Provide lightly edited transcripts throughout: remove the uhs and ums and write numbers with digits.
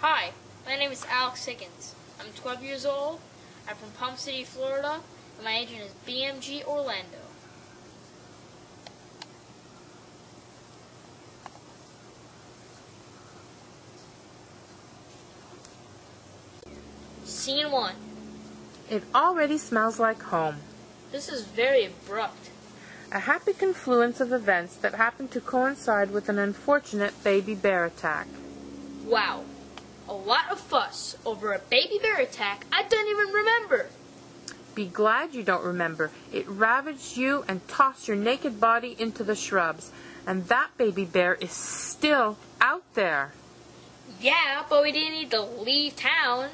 Hi, my name is Alex Higgins. I'm 12 years old. I'm from Palm City, Florida, and my agent is BMG Orlando. Scene 1. It already smells like home. This is very abrupt. A happy confluence of events that happened to coincide with an unfortunate baby bear attack. Wow. A lot of fuss over a baby bear attack I don't even remember. Be glad you don't remember. It ravaged you and tossed your naked body into the shrubs. And that baby bear is still out there. Yeah, but we didn't need to leave town.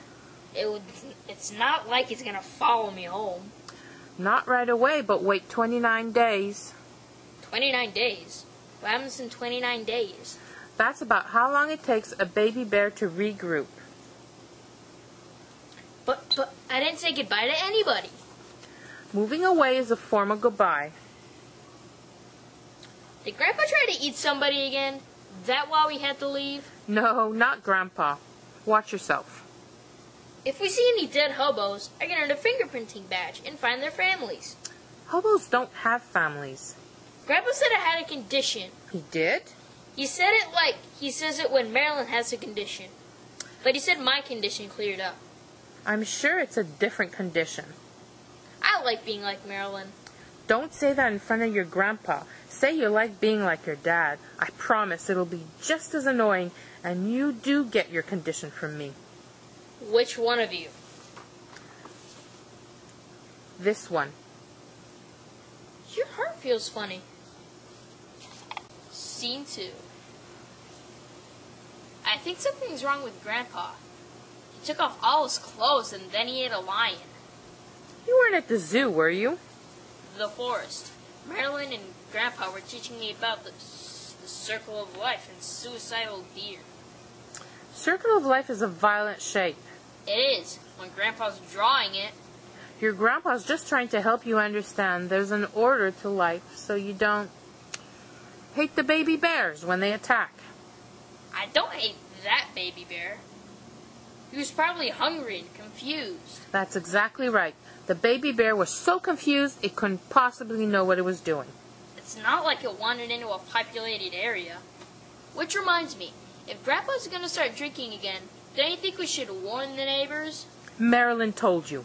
It's not like he's gonna follow me home. Not right away, but wait 29 days. 29 days? What happens in 29 days? That's about how long it takes a baby bear to regroup. But I didn't say goodbye to anybody. Moving away is a form of goodbye. Did Grandpa try to eat somebody again? That why we had to leave? No, not Grandpa. Watch yourself. If we see any dead hobos, I can earn a fingerprinting badge and find their families. Hobos don't have families. Grandpa said I had a condition. He did? He said it like he says it when Marilyn has a condition. But he said my condition cleared up. I'm sure it's a different condition. I like being like Marilyn. Don't say that in front of your grandpa. Say you like being like your dad. I promise it'll be just as annoying, and you do get your condition from me. Which one of you? This one. Your heart feels funny. Scene 2. I think something's wrong with Grandpa. He took off all his clothes and then he ate a lion. You weren't at the zoo, were you? The forest. Marilyn and Grandpa were teaching me about the circle of life and suicidal deer. Circle of life is a violent shape. It is, when Grandpa's drawing it. Your grandpa's just trying to help you understand there's an order to life so you don't hate the baby bears when they attack. I don't hate that baby bear. He was probably hungry and confused. That's exactly right. The baby bear was so confused it couldn't possibly know what it was doing. It's not like it wandered into a populated area. Which reminds me, if Grandpa's going to start drinking again, don't you think we should warn the neighbors? Marilyn told you.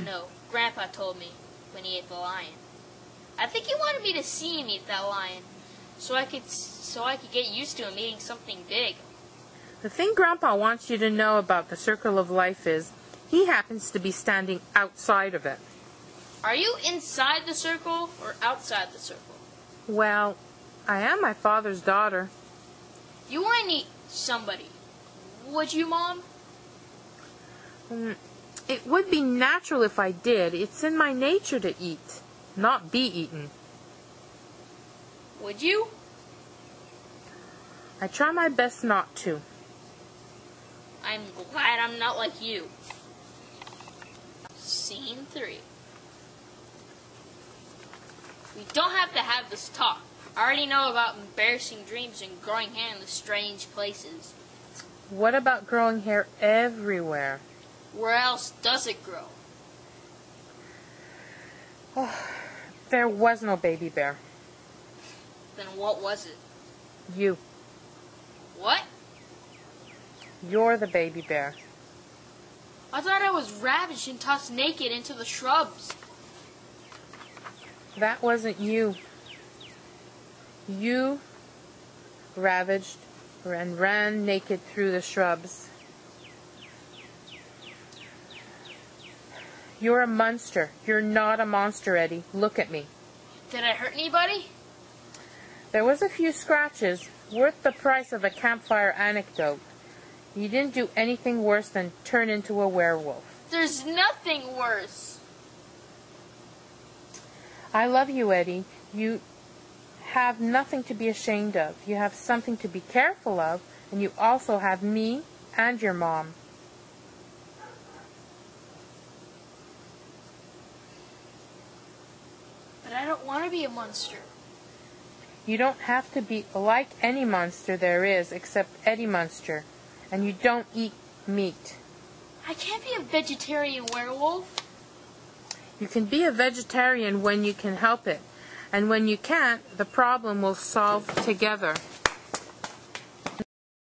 No, Grandpa told me when he ate the lion. I think he wanted me to see him eat that lion, so I could get used to him eating something big. The thing Grandpa wants you to know about the circle of life is he happens to be standing outside of it. Are you inside the circle or outside the circle? Well, I am my father's daughter. You want to eat somebody. Would you, Mom? It would be natural if I did. It's in my nature to eat, not be eaten. Would you? I try my best not to. I'm glad I'm not like you. Scene 3. We don't have to have this talk. I already know about embarrassing dreams and growing hair in the strange places. What about growing hair everywhere? Where else does it grow? Oh, there was no baby bear. Then what was it? You. What? You're the baby bear. I thought I was ravaged and tossed naked into the shrubs. That wasn't you. You ravaged and ran naked through the shrubs. You're a monster. You're not a monster, Eddie. Look at me. Did I hurt anybody? There was a few scratches, worth the price of a campfire anecdote. You didn't do anything worse than turn into a werewolf. There's nothing worse. I love you, Eddie. You have nothing to be ashamed of. You have something to be careful of, and you also have me and your mom. But I don't want to be a monster. You don't have to be like any monster there is except Eddie Munster. and you don't eat meat. I can't be a vegetarian werewolf. You can be a vegetarian when you can help it, and when you can't, the problem will solve together.